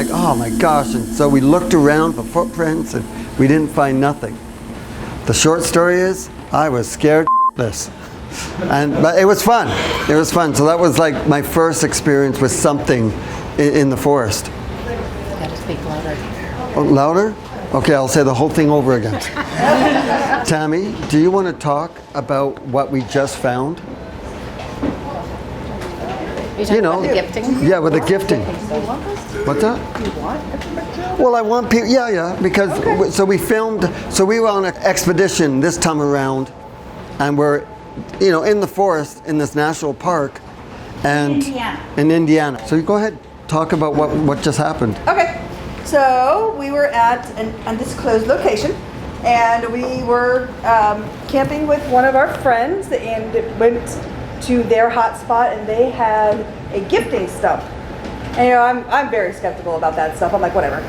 like, oh my gosh. And so we looked around for footprints and we didn't find nothing. The short story is, I was scared shitless. But it was fun. It was fun. So that was like my first experience with something in the forest. You gotta speak louder. Oh, louder? Okay, I'll say the whole thing over again. Tammy, do you want to talk about what we just found? You know, the gifting? Yeah, with the gifting. What's that? Well, I want people, yeah, because, so we filmed, so we were on an expedition this time around, and we're, in the forest, in this national park, and in Indiana. So you go ahead, talk about what just happened. Okay, so we were at an undisclosed location, and we were camping with one of our friends, and went to their hot spot, and they had a gifting stump. And I'm very skeptical about that stuff. I'm like, whatever.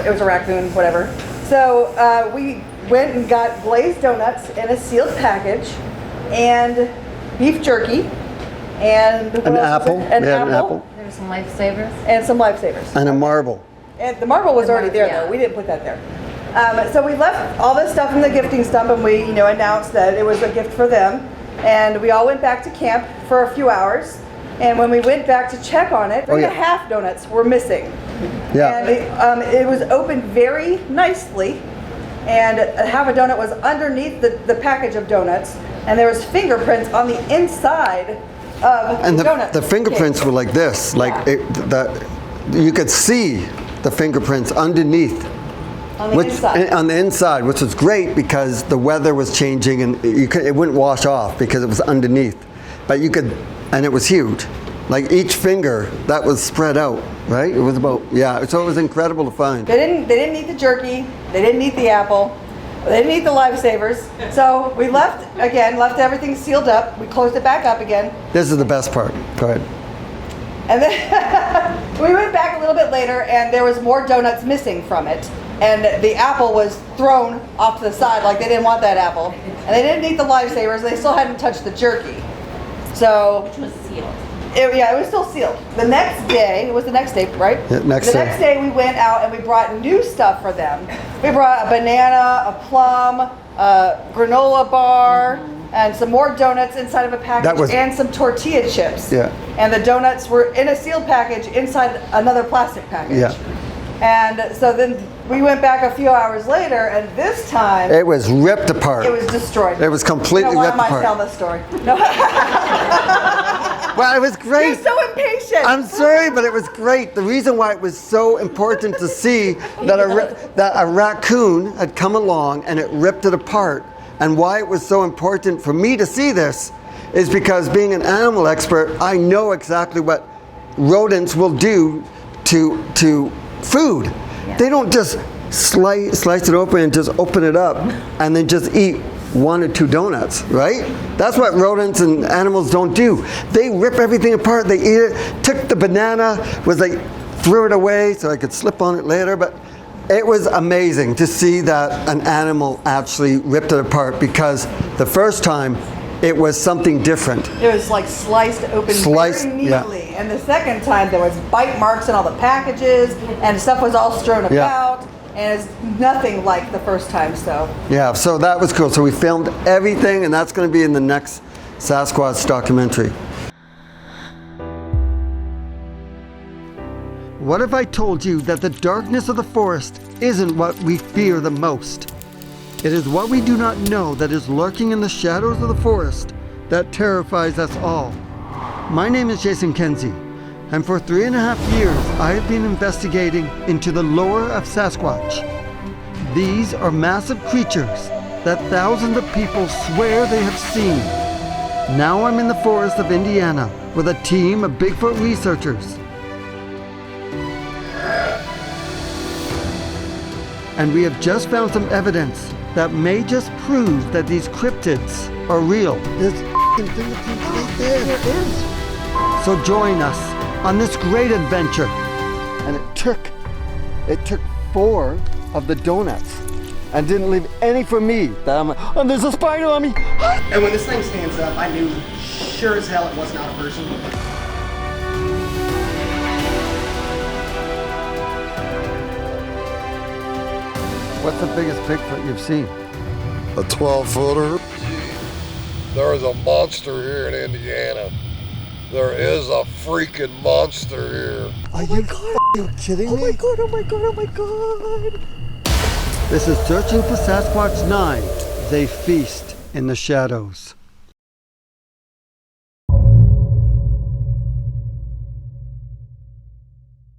It was a raccoon, whatever. So we went and got glazed donuts in a sealed package, and beef jerky, and an apple. An apple. There were some lifesavers. And some lifesavers. And a marble. And the marble was already there, though. We didn't put that there. So we left all this stuff in the gifting stump, and we, announced that it was a gift for them. And we all went back to camp for a few hours. And when we went back to check on it, 3.5 donuts were missing. Yeah. And it was opened very nicely. And half a donut was underneath the package of donuts. And there was fingerprints on the inside of the donuts. The fingerprints were like this. Like you could see the fingerprints underneath. On the inside. On the inside, which was great because the weather was changing and it wouldn't wash off because it was underneath. But you could, and it was huge. Like each finger, that was spread out, right? It was about, so it was incredible to find. They didn't eat the jerky, they didn't eat the apple, they didn't eat the lifesavers. So we left everything sealed up, we closed it back up again. This is the best part, go ahead. And then we went back a little bit later, and there was more donuts missing from it. And the apple was thrown off to the side, like they didn't want that apple. And they didn't eat the lifesavers, they still hadn't touched the jerky. So, Which was sealed. It was still sealed. The next day, it was the next day, right? Yeah, the next day we went out and we brought new stuff for them. We brought a banana, a plum, a granola bar, and some more donuts inside of a package, and some tortilla chips. Yeah. And the donuts were in a sealed package inside another plastic package. Yeah. And so then we went back a few hours later, and this time it was ripped apart. It was destroyed. It was completely ripped apart. Why am I telling this story? No. Well, it was great. You're so impatient. I'm sorry, but it was great. The reason why it was so important to see that a raccoon had come along and it ripped it apart, and why it was so important for me to see this is because being an animal expert, I know exactly what rodents will do to food. Yeah. They don't just slice it open and just open it up and then just eat 1 or 2 donuts, right? That's what rodents and animals don't do. They rip everything apart, they eat it, took the banana, threw it away so I could slip on it later, but it was amazing to see that an animal actually ripped it apart, because the first time it was something different. It was like sliced open very neatly. Yeah. And the second time there was bite marks on all the packages and stuff was all strewn about. And it's nothing like the first time, so. Yeah, so that was cool. So we filmed everything, and that's going to be in the next Sasquatch documentary. What if I told you that the darkness of the forest isn't what we fear the most? It is what we do not know that is lurking in the shadows of the forest that terrifies us all. My name is Kenzie, and for 3.5 years I have been investigating into the lore of Sasquatch. These are massive creatures that thousands of people swear they have seen. Now I'm in the forest of Indiana with a team of Bigfoot researchers. And we have just found some evidence that may just prove that these cryptids are real. There's fingerprints right there. There is. So join us on this great adventure. And it took 4 of the donuts and didn't leave any for me. I'm like, oh, there's a spider on me. And when this thing stands up, I knew sure as hell it was not a person. What's the biggest Bigfoot you've seen? A 12-footer. There is a monster here in Indiana. There is a freaking monster here. Are you kidding me? Oh my god, oh my god, oh my god. This is Searching for Sasquatch 9. They feast in the shadows.